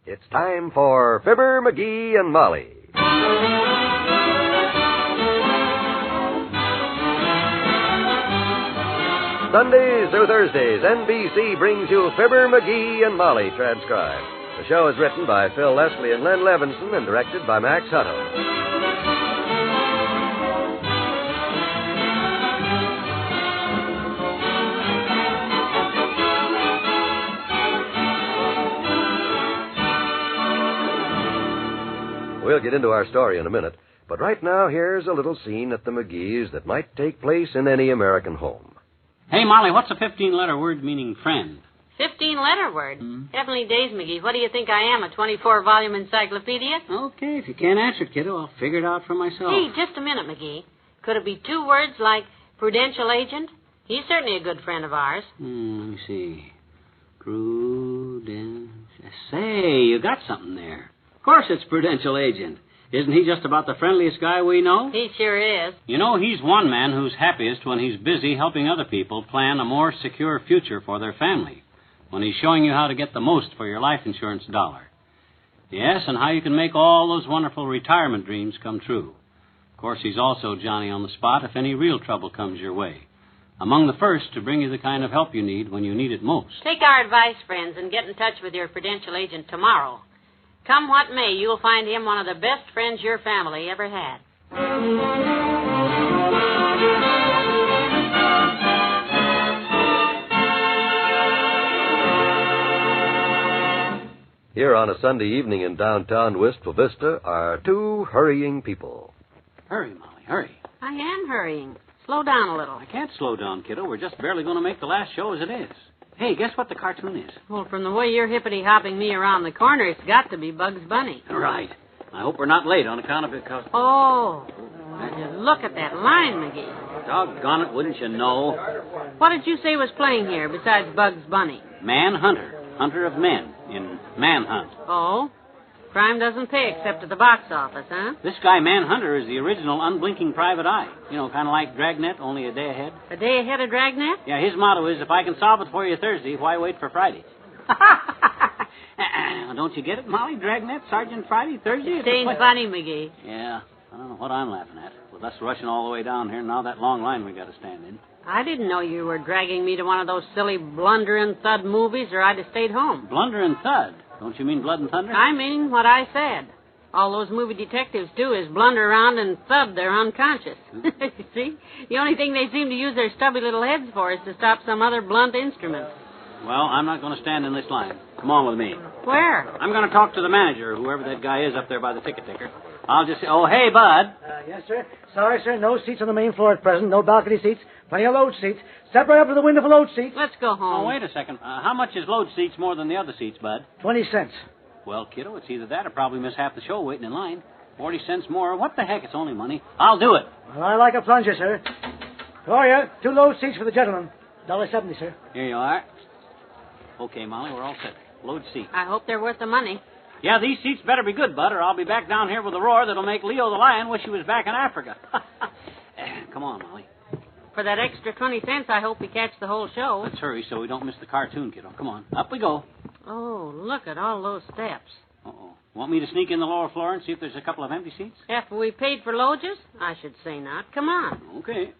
It's time for Fibber McGee and Molly. Sundays through Thursdays, NBC brings you Fibber McGee and Molly transcribed. The show is written by Phil Leslie and Len Levinson and directed by Max Hutto. We'll get into our story in a minute, but right now here's a little scene at the McGee's that might take place in any American home. Hey, Molly, what's a 15-letter word meaning friend? 15-letter word? Heavenly days, McGee. What do you think I am, a 24-volume encyclopedia? Okay, if you can't answer it, kiddo, I'll figure it out for myself. Hey, just a minute, McGee. Could it be two words like prudential agent? He's certainly a good friend of ours. Let me see. Prudential. Say, you got something there. Of course it's prudential agent. Isn't he just about the friendliest guy we know? He sure is. You know, he's one man who's happiest when he's busy helping other people plan a more secure future for their family, when he's showing you how to get the most for your life insurance dollar. Yes, and how you can make all those wonderful retirement dreams come true. Of course, he's also Johnny on the spot if any real trouble comes your way. Among the first to bring you the kind of help you need when you need it most. Take our advice, friends, and get in touch with your prudential agent tomorrow. Come what may, you'll find him one of the best friends your family ever had. Here on a Sunday evening in downtown Wistful Vista are two hurrying people. Hurry, Molly, hurry. I am hurrying. Slow down a little. I can't slow down, kiddo. We're just barely going to make the last show as it is. Hey, guess what the cartoon is? Well, from the way you're hippity-hopping me around the corner, it's got to be Bugs Bunny. Right. I hope we're not late on account of it, cause... Oh, just look at that line, McGee. Doggone it, wouldn't you know? What did you say was playing here besides Bugs Bunny? Manhunter. Hunter of men in Manhunt. Oh? Crime doesn't pay except at the box office, huh? This guy, Manhunter, is the original unblinking private eye. You know, kind of like Dragnet, only a day ahead. A day ahead of Dragnet? Yeah, his motto is, if I can solve it for you Thursday, why wait for Friday? Don't you get it, Molly? Dragnet, Sergeant Friday, Thursday? Ain't funny, McGee. Yeah, I don't know what I'm laughing at. With us rushing all the way down here, and now that long line we got to stand in. I didn't know you were dragging me to one of those silly Blunder and Thud movies, or I'd have stayed home. Blunder and Thud? Don't you mean Blood and Thunder? I mean what I said. All those movie detectives do is blunder around and thud they're unconscious. You see? The only thing they seem to use their stubby little heads for is to stop some other blunt instrument. Well, I'm not going to stand in this line. Come on with me. Where? I'm going to talk to the manager, whoever that guy is up there by the ticket ticker. I'll just say, oh, hey, Bud. Yes, sir. Sorry, sir. No seats on the main floor at present. No balcony seats. Plenty of load seats. Step right up to the window for load seats. Let's go home. Oh, wait a second. How much is load seats more than the other seats, Bud? 20 cents. Well, kiddo, it's either that or probably miss half the show waiting in line. 40 cents more. What the heck? It's only money. I'll do it. Well, I like a plunger, sir. Gloria, 2 load seats for the gentleman. $1.70, sir. Here you are. Okay, Molly, we're all set. Load seat. I hope they're worth the money. Yeah, these seats better be good, Bud, or I'll be back down here with a roar that'll make Leo the lion wish he was back in Africa. Come on, Molly. For that extra 20 cents, I hope we catch the whole show. Let's hurry so we don't miss the cartoon, kiddo. Come on. Up we go. Oh, look at all those steps. Uh-oh. Want me to sneak in the lower floor and see if there's a couple of empty seats? After we paid for loges? I should say not. Come on. Okay.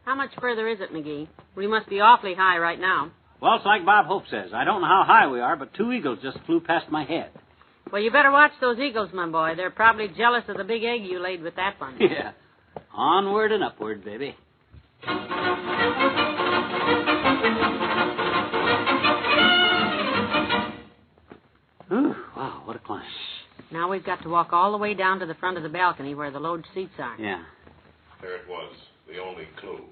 How much further is it, McGee? We must be awfully high right now. Well, it's like Bob Hope says. I don't know how high we are, but 2 eagles just flew past my head. Well, you better watch those eagles, my boy. They're probably jealous of the big egg you laid with that one. Yeah. Onward and upward, baby. Ooh, wow, what a climb. Now we've got to walk all the way down to the front of the balcony where the load seats are. Yeah. There it was, the only clue.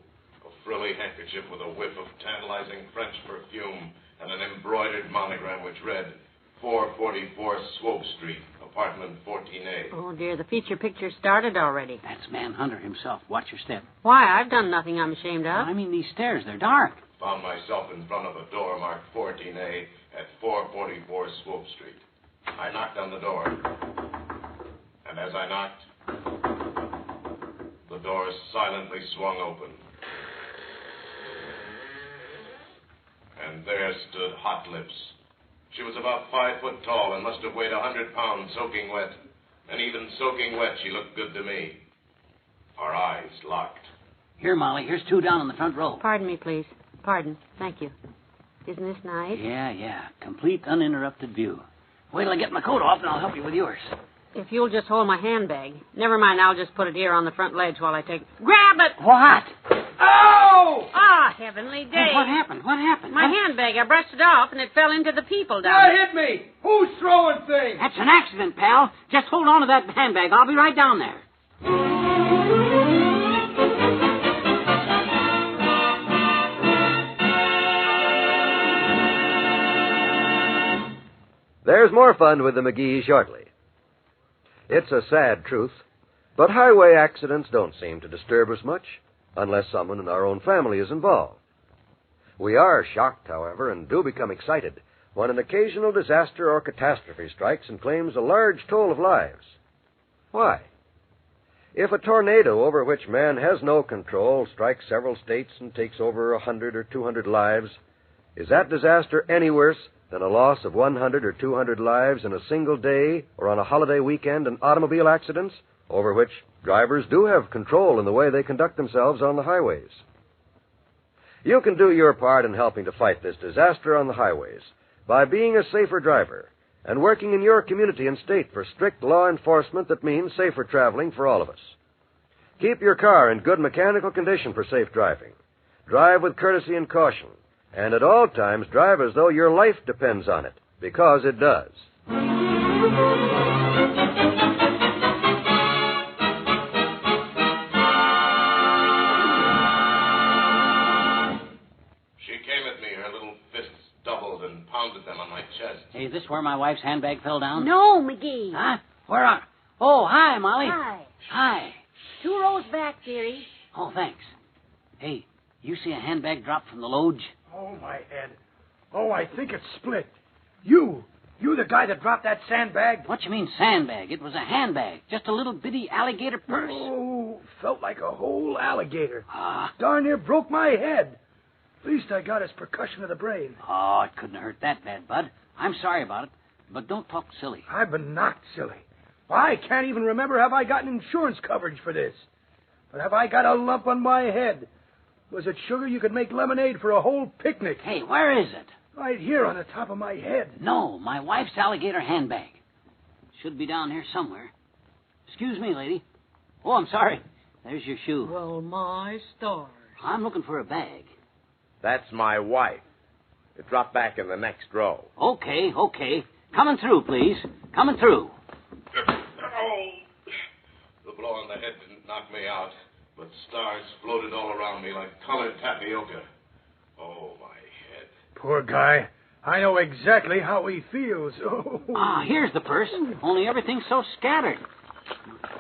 A frilly handkerchief with a whiff of tantalizing French perfume and an embroidered monogram which read 444 Swope Street, apartment 14A. Oh, dear, the feature picture started already. That's Manhunter himself. Watch your step. Why? I've done nothing I'm ashamed of. I mean, these stairs, they're dark. Found myself in front of a door marked 14A at 444 Swope Street. I knocked on the door. And as I knocked, the door silently swung open. And there stood Hot Lips. She was about 5 foot tall and must have weighed 100 pounds soaking wet. And even soaking wet, she looked good to me. Our eyes locked. Here, Molly, here's 2 down in the front row. Pardon me, please. Pardon. Thank you. Isn't this nice? Yeah. Complete uninterrupted view. Wait till I get my coat off and I'll help you with yours. If you'll just hold my handbag. Never mind, I'll just put it here on the front ledge while I take... Grab it! What? Oh! Ah, heavenly day. Hey, what happened? My handbag. I brushed it off and it fell into the people down That there. hit me! Who's throwing things? That's an accident, pal. Just hold on to that handbag. I'll be right down there. There's more fun with the McGees shortly. It's a sad truth, but highway accidents don't seem to disturb us much unless someone in our own family is involved. We are shocked, however, and do become excited when an occasional disaster or catastrophe strikes and claims a large toll of lives. Why? If a tornado over which man has no control strikes several states and takes over 100 or 200 lives, is that disaster any worse than a loss of 100 or 200 lives in a single day or on a holiday weekend in automobile accidents over which drivers do have control in the way they conduct themselves on the highways? You can do your part in helping to fight this disaster on the highways by being a safer driver and working in your community and state for strict law enforcement that means safer traveling for all of us. Keep your car in good mechanical condition for safe driving. Drive with courtesy and caution. And at all times, drive as though your life depends on it, because it does. She came at me, her little fists doubled, and pounded them on my chest. Hey, is this where my wife's handbag fell down? No, McGee. Huh? Where are... Oh, hi, Molly. Hi. Hi. 2 rows back, dearie. Oh, thanks. Hey, you see a handbag drop from the lodge? Oh, my head. Oh, I think it's split. You the guy that dropped that sandbag? What you mean sandbag? It was a handbag. Just a little bitty alligator purse. Oh, felt like a whole alligator. Ah. Darn near broke my head. At least I got his percussion of the brain. Oh, it couldn't hurt that bad, Bud. I'm sorry about it, but don't talk silly. I've been knocked silly. I can't even remember have I gotten insurance coverage for this. But have I got a lump on my head? Was it sugar you could make lemonade for a whole picnic? Hey, where is it? Right here on the top of my head. No, my wife's alligator handbag. Should be down here somewhere. Excuse me, lady. Oh, I'm sorry. There's your shoe. Well, my stars. I'm looking for a bag. That's my wife. It dropped back in the next row. Okay. Coming through, please. Coming through. Oh! The blow on the head didn't knock me out, but stars floated all around me like colored tapioca. Oh, my head. Poor guy. I know exactly how he feels. Oh. Ah, here's the purse. Only everything's so scattered.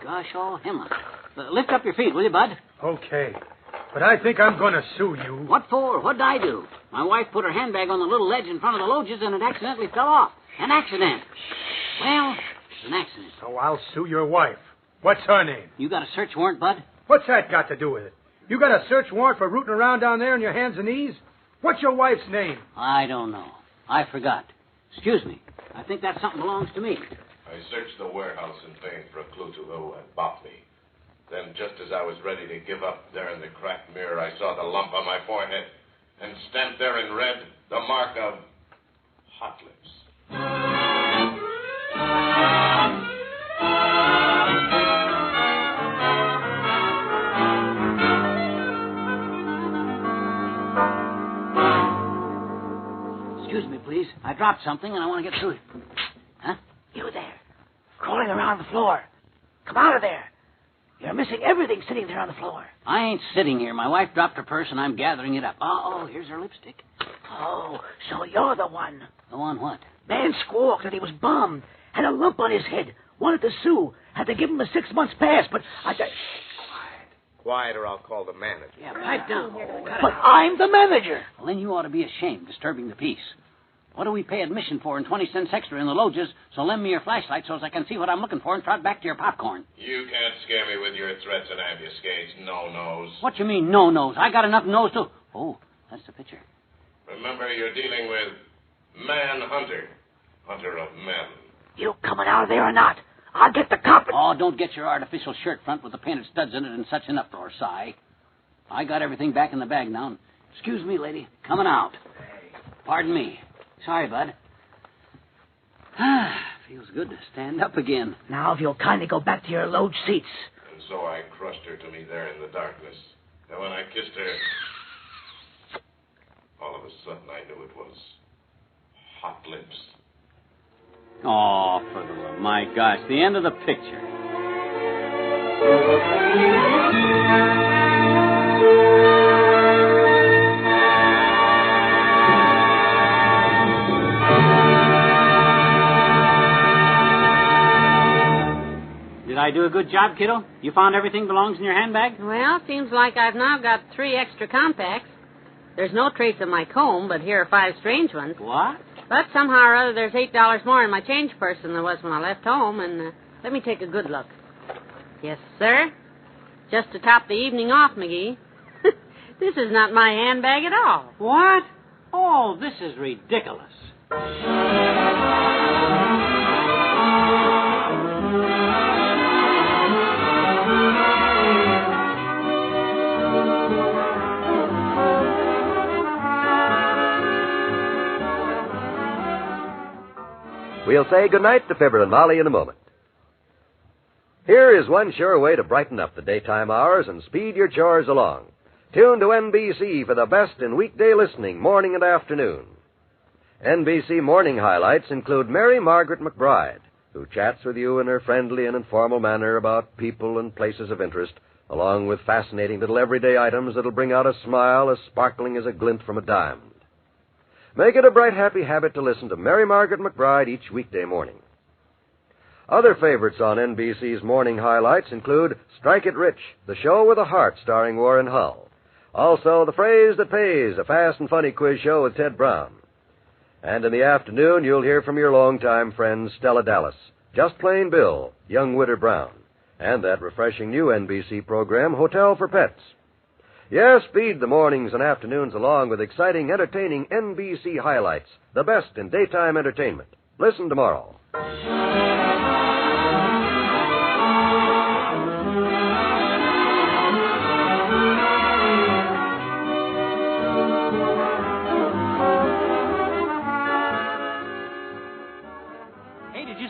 Gosh, all him. Lift up your feet, will you, Bud? Okay. But I think I'm going to sue you. What for? What'd I do? My wife put her handbag on the little ledge in front of the lodges and it accidentally fell off. An accident. Well, it's an accident. So I'll sue your wife. What's her name? You got a search warrant, Bud? What's that got to do with it? You got a search warrant for rooting around down there on your hands and knees? What's your wife's name? I don't know. I forgot. Excuse me. I think that something belongs to me. I searched the warehouse in vain for a clue to who had bought me. Then, just as I was ready to give up, there in the cracked mirror, I saw the lump on my forehead, and stamped there in red, the mark of Hot Lips. Excuse me, please. I dropped something and I want to get through it. Huh? You there. Crawling around the floor. Come out of there. You're missing everything sitting there on the floor. I ain't sitting here. My wife dropped her purse and I'm gathering it up. Oh, here's her lipstick. Oh, so you're the one. The one what? Man squawked that he was bummed. Had a lump on his head. Wanted to sue. Had to give him a 6 months pass, but Quiet or I'll call the manager. Yeah, pipe down. But I'm the manager. Well, then you ought to be ashamed, disturbing the peace. What do we pay admission for and 20 cents extra in the lodges? So lend me your flashlight so as I can see what I'm looking for and trot back to your popcorn. You can't scare me with your threats and ambuscades, no-nos. What you mean, no nose? I got enough nose to... Oh, that's the picture. Remember, you're dealing with Manhunter, hunter of men. You coming out of there or not? I'll get the cop. Oh, don't get your artificial shirt front with the painted studs in it and such an uproar, Si. I got everything back in the bag now. Excuse me, lady. Coming out. Pardon me. Sorry, bud. Feels good to stand up again. Now, if you'll kindly go back to your load seats. And so I crushed her to me there in the darkness. And when I kissed her, all of a sudden I knew it was hot lips. Oh, for the love, my gosh, the end of the picture. Did I do a good job, kiddo? You found everything belongs in your handbag? Well, seems like I've now got 3 extra compacts. There's no trace of my comb, but here are 5 strange ones. What? But somehow or other, there's $8 more in my change purse than there was when I left home, and let me take a good look. Yes, sir. Just to top the evening off, McGee. This is not my handbag at all. What? Oh, this is ridiculous. We'll say goodnight to Fibber and Molly in a moment. Here is one sure way to brighten up the daytime hours and speed your chores along. Tune to NBC for the best in weekday listening, morning and afternoon. NBC morning highlights include Mary Margaret McBride, who chats with you in her friendly and informal manner about people and places of interest, along with fascinating little everyday items that'll bring out a smile as sparkling as a glint from a diamond. Make it a bright, happy habit to listen to Mary Margaret McBride each weekday morning. Other favorites on NBC's morning highlights include Strike It Rich, the show with a heart starring Warren Hull. Also, The Phrase That Pays, a fast and funny quiz show with Ted Brown. And in the afternoon, you'll hear from your longtime friend Stella Dallas, Just Plain Bill, Young Widder Brown, and that refreshing new NBC program, Hotel for Pets. Yes, feed the mornings and afternoons along with exciting, entertaining NBC highlights, the best in daytime entertainment. Listen tomorrow.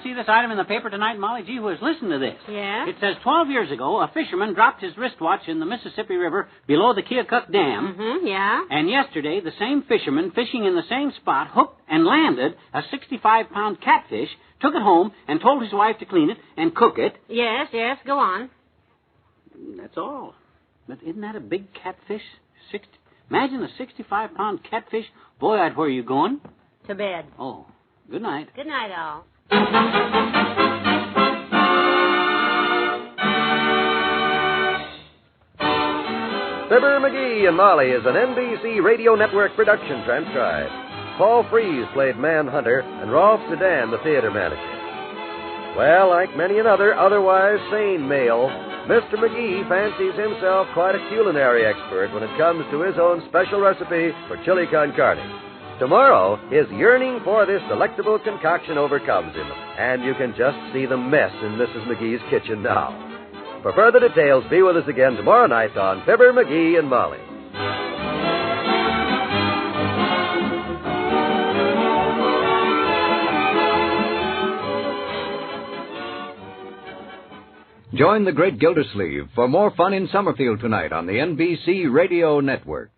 See this item in the paper tonight, Molly? Gee whiz, listen to this. Yeah? It says 12 years ago, a fisherman dropped his wristwatch in the Mississippi River below the Keokuk Dam. Mm-hmm, yeah. And yesterday, the same fisherman, fishing in the same spot, hooked and landed a 65-pound catfish, took it home, and told his wife to clean it and cook it. Yes, go on. That's all. But isn't that a big catfish? Imagine a 65-pound catfish. Boy, I'd where are you going? To bed. Oh, good night. Good night, all. Fibber McGee and Molly is an NBC Radio Network production transcribed. Paul Frees played Manhunter and Rolf Sedan, the theater manager. Well, like many another otherwise sane male, Mr. McGee fancies himself quite a culinary expert when it comes to his own special recipe for chili con carne. Tomorrow, his yearning for this delectable concoction overcomes him, and you can just see the mess in Mrs. McGee's kitchen now. For further details, be with us again tomorrow night on Fibber, McGee, and Molly. Join the great Gildersleeve for more fun in Summerfield tonight on the NBC Radio Network.